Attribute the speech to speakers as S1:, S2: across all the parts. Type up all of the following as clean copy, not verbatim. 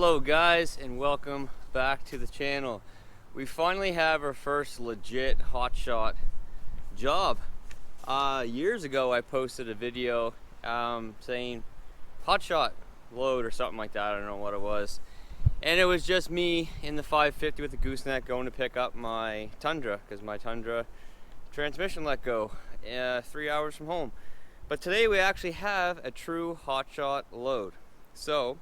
S1: Hello guys, and welcome back to the channel. We finally have our first legit hotshot job. Years ago I posted a video saying hotshot load or something like that. I don't know what it was, and it was just me in the 550 with the gooseneck going to pick up my Tundra, because my Tundra transmission let go 3 hours from home. But today we actually have a true hotshot load. So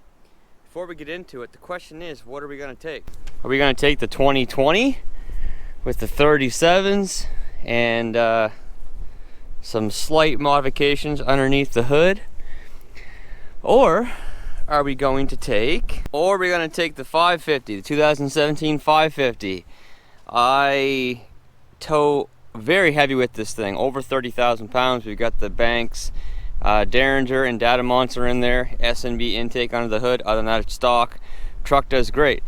S1: before we get into it, the question is, what are we going to take? Are we going to take the 2020 with the 37s and some slight modifications underneath the hood? Or are we going to take the 550, the 2017 550? I tow very heavy with this thing, over 30,000 pounds. We've got the Banks Derringer and Data Monster in there, S&B intake under the hood. Other than that, it's stock. Truck does great.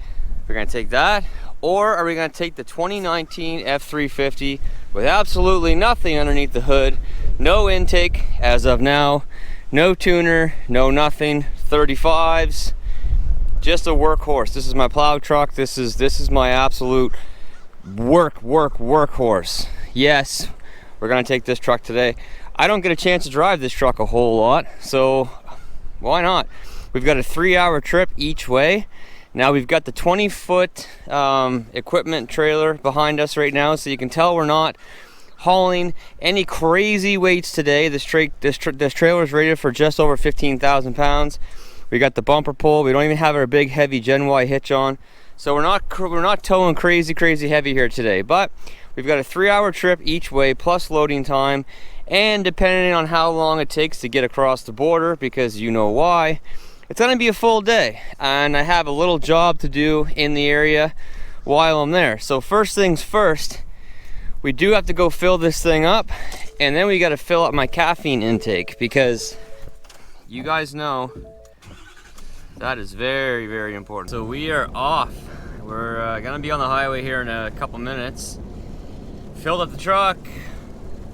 S1: We're going to take that, or are we going to take the 2019 F350 with absolutely nothing underneath the hood, no intake as of now, no tuner, no nothing, 35s, just a workhorse. This is my plow truck. This is my absolute workhorse. Yes, we're going to take this truck today. I don't get a chance to drive this truck a whole lot, so why not? We've got a 3-hour trip each way. Now we've got the 20-foot equipment trailer behind us right now, so you can tell we're not hauling any crazy weights today. This trailer is rated for just over 15,000 pounds. We got the bumper pull. We don't even have our big heavy Gen Y hitch on, so we're not towing crazy heavy here today. But we've got a 3-hour trip each way plus loading time. And depending on how long it takes to get across the border, because you know why, it's going to be a full day. And I have a little job to do in the area while I'm there. So first things first, we do have to go fill this thing up. And then we got to fill up my caffeine intake, because you guys know that is very important. So we are off. We're going to be on the highway here in a couple minutes. Filled up the truck.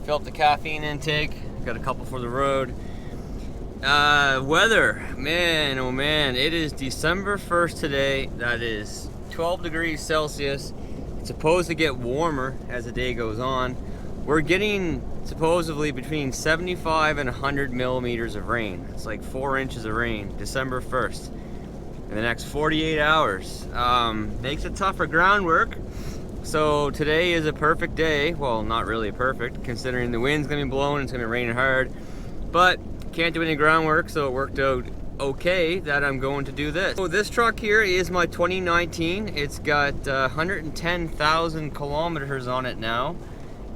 S1: Fill up the caffeine intake, got a couple for the road. Weather, man, oh man, it is December 1st today. That is 12 degrees Celsius. It's supposed to get warmer as the day goes on. We're getting supposedly between 75 and 100 millimeters of rain. It's like 4 inches of rain, December 1st. In the next 48 hours. Makes it tough for groundwork. So today is a perfect day. Well, not really perfect, considering the wind's gonna be blowing, it's gonna be raining hard, but can't do any groundwork, so it worked out okay that I'm going to do this. So this truck here is my 2019. It's got 110,000 kilometers on it now.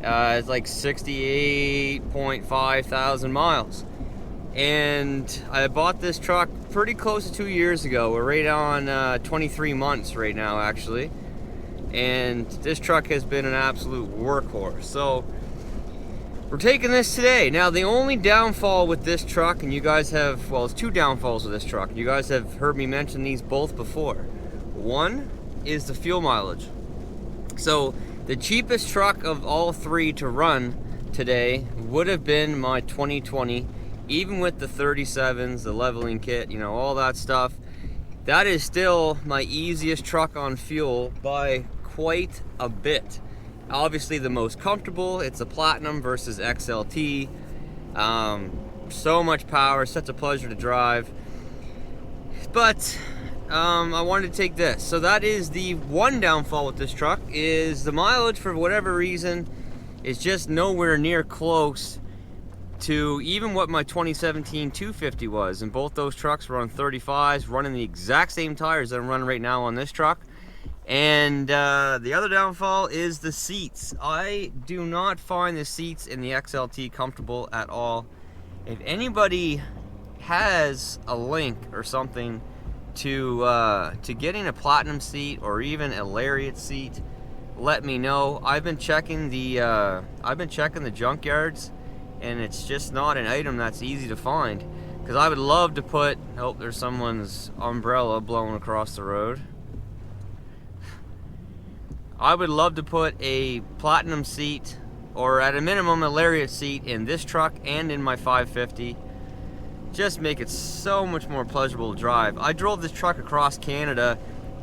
S1: It's like 68.5 thousand miles. And I bought this truck pretty close to 2 years ago. We're right on 23 months right now, actually. And this truck has been an absolute workhorse. So we're taking this today. Now the only downfall with this truck, and you guys have, well, it's 2 downfalls with this truck. You guys have heard me mention these both before. One is the fuel mileage. So the cheapest truck of all 3 to run today would have been my 2020, even with the 37s, the leveling kit, you know, all that stuff. That is still my easiest truck on fuel by quite a bit. Obviously the most comfortable. It's a Platinum versus XLT. So much power, such a pleasure to drive. But I wanted to take this. So that is the one downfall with this truck, is the mileage, for whatever reason, is just nowhere near close to even what my 2017 250 was. And both those trucks were on 35s, running the exact same tires that I'm running right now on this truck. And the other downfall is the seats. I do not find the seats in the XLT comfortable at all. If anybody has a link or something to getting a Platinum seat or even a Lariat seat, let me know. I've been checking the junkyards, and it's just not an item that's easy to find. Because I would love to put, oh, there's someone's umbrella blowing across the road. I would love to put a Platinum seat, or at a minimum a Lariat seat, in this truck and in my 550. just make it so much more pleasurable to drive. I drove this truck across Canada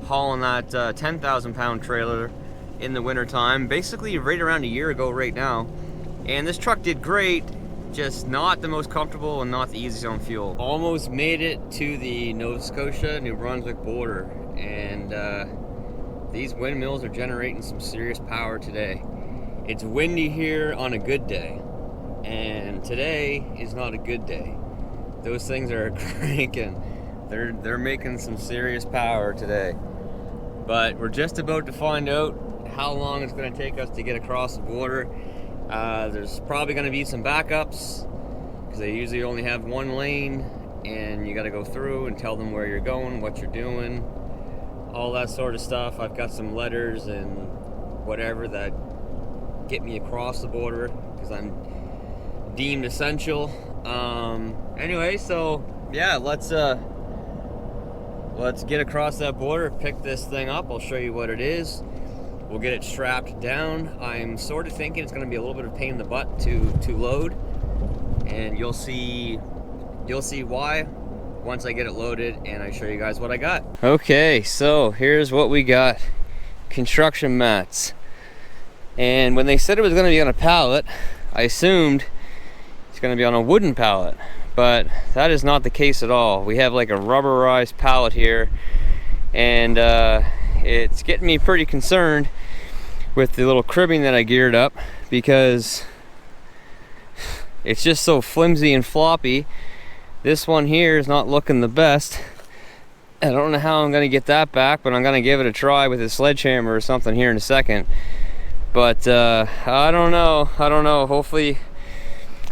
S1: hauling that 10,000 pound trailer in the winter time, basically right around a year ago right now, and this truck did great, just not the most comfortable and not the easiest on fuel. Almost made it to the Nova Scotia New Brunswick border, and these windmills are generating some serious power today. It's windy here on a good day, and today is not a good day. Those things are cranking. They're making some serious power today. But we're just about to find out how long it's going to take us to get across the border. There's probably going to be some backups because they usually only have one lane, and you got to go through and tell them where you're going, what you're doing, all that sort of stuff. I've got some letters and whatever that get me across the border because I'm deemed essential. Anyway, so yeah, let's get across that border, pick this thing up. I'll show you what it is. We'll get it strapped down. I'm sort of thinking it's going to be a little bit of a pain in the butt to load, and you'll see why once I get it loaded and I show you guys what I got. Okay, so here's what we got. Construction mats. And when they said it was going to be on a pallet, I assumed it's going to be on a wooden pallet, but that is not the case at all. We have like a rubberized pallet here, and it's getting me pretty concerned with the little cribbing that I geared up because it's just so flimsy and floppy. This one here is not looking the best. I don't know how I'm going to get that back, but I'm going to give it a try with a sledgehammer or something here in a second. But I don't know. Hopefully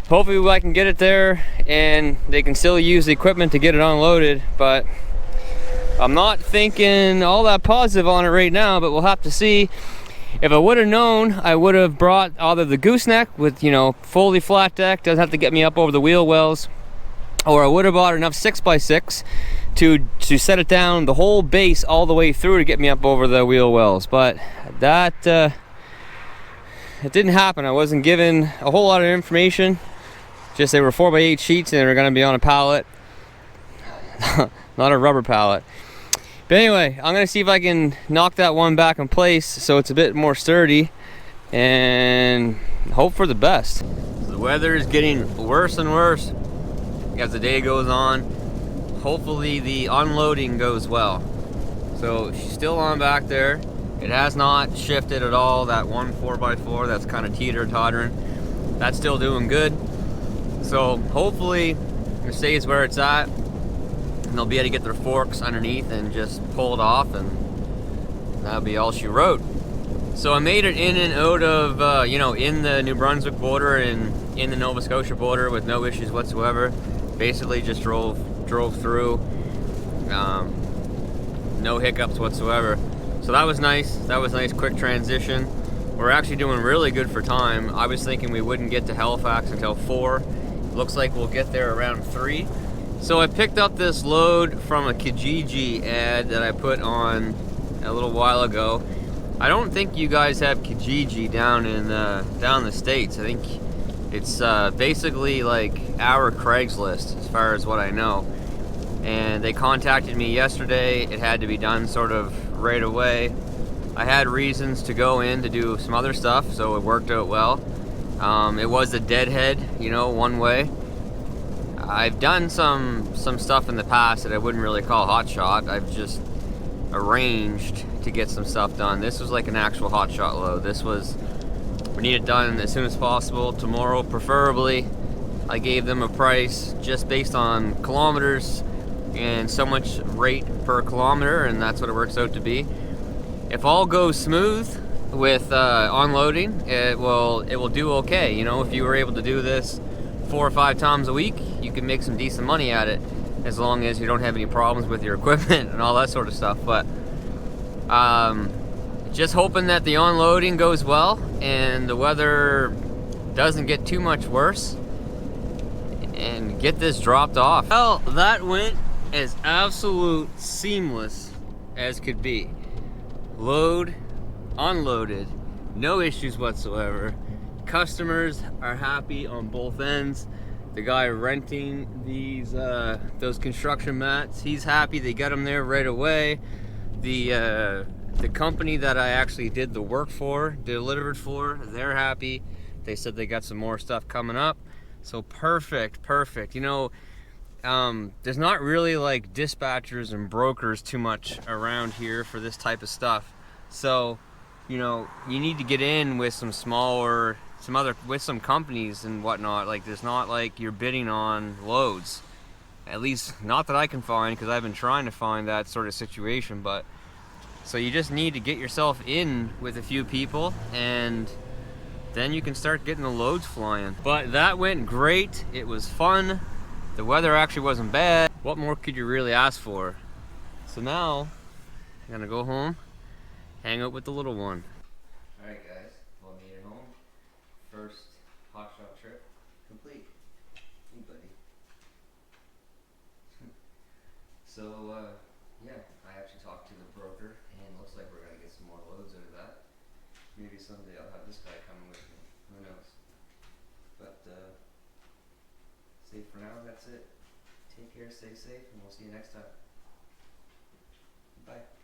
S1: I can get it there and they can still use the equipment to get it unloaded, but I'm not thinking all that positive on it right now, but we'll have to see. If I would have known, I would have brought either the gooseneck with, you know, fully flat deck, doesn't have to get me up over the wheel wells, or I would have bought enough 6x6 to set it down the whole base all the way through to get me up over the wheel wells. But that it didn't happen. I wasn't given a whole lot of information. Just they were 4x8 sheets and they were going to be on a pallet, not a rubber pallet. But anyway, I'm going to see if I can knock that one back in place so it's a bit more sturdy and hope for the best. The weather is getting worse and worse as the day goes on. Hopefully the unloading goes well. So she's still on back there. It has not shifted at all. That one 4x4 that's kind of teeter-tottering, that's still doing good. So hopefully it stays where it's at, and they'll be able to get their forks underneath and just pull it off, and that'll be all she wrote. So I made it in and out of, you know, in the New Brunswick border and in the Nova Scotia border with no issues whatsoever. Basically just drove through, no hiccups whatsoever. So that was nice. That was a nice quick transition. We're actually doing really good for time. I was thinking we wouldn't get to Halifax until 4. Looks like we'll get there around 3. So I picked up this load from a Kijiji ad that I put on a little while ago. I don't think you guys have Kijiji down in down the States. I think it's basically like our Craigslist as far as what I know. And they contacted me yesterday. It had to be done sort of right away. I had reasons to go in to do some other stuff, so it worked out well. It was a deadhead, you know, one way. I've done some stuff in the past that I wouldn't really call Hotshot. I've just arranged to get some stuff done. This was like an actual Hotshot load. This was, we need it done as soon as possible, tomorrow preferably. I gave them a price just based on kilometers and so much rate per kilometer, and that's what it works out to be. If all goes smooth with unloading, it will do okay. You know, if you were able to do this 4 or 5 times a week, you can make some decent money at it, as long as you don't have any problems with your equipment and all that sort of stuff. But just hoping that the unloading goes well and the weather doesn't get too much worse and get this dropped off. Well, that went as absolute seamless as could be. Load, unloaded, no issues whatsoever. Customers are happy on both ends. the guy renting these those construction mats, he's happy. They got them there right away. The company that I actually did the work for, delivered for, they're happy. They said they got some more stuff coming up. So perfect. You know, there's not really like dispatchers and brokers too much around here for this type of stuff. So, you know, you need to get in with some smaller, with some companies and whatnot. Like, there's not like you're bidding on loads. At least not that I can find, because I've been trying to find that sort of situation. But so you just need to get yourself in with a few people, and then you can start getting the loads flying. But that went great. It was fun. The weather actually wasn't bad. What more could you really ask for? So now I'm gonna go home, hang out with the little one. All right, guys. Well, I made it home. First Hotshot trip complete. Hey, buddy. So yeah, I actually talked to the broker, and looks like we're gonna get some more loads out of that. Maybe someday I'll have this guy coming with me. Who knows? But for now, that's it. Take care, stay safe, and we'll see you next time. Bye.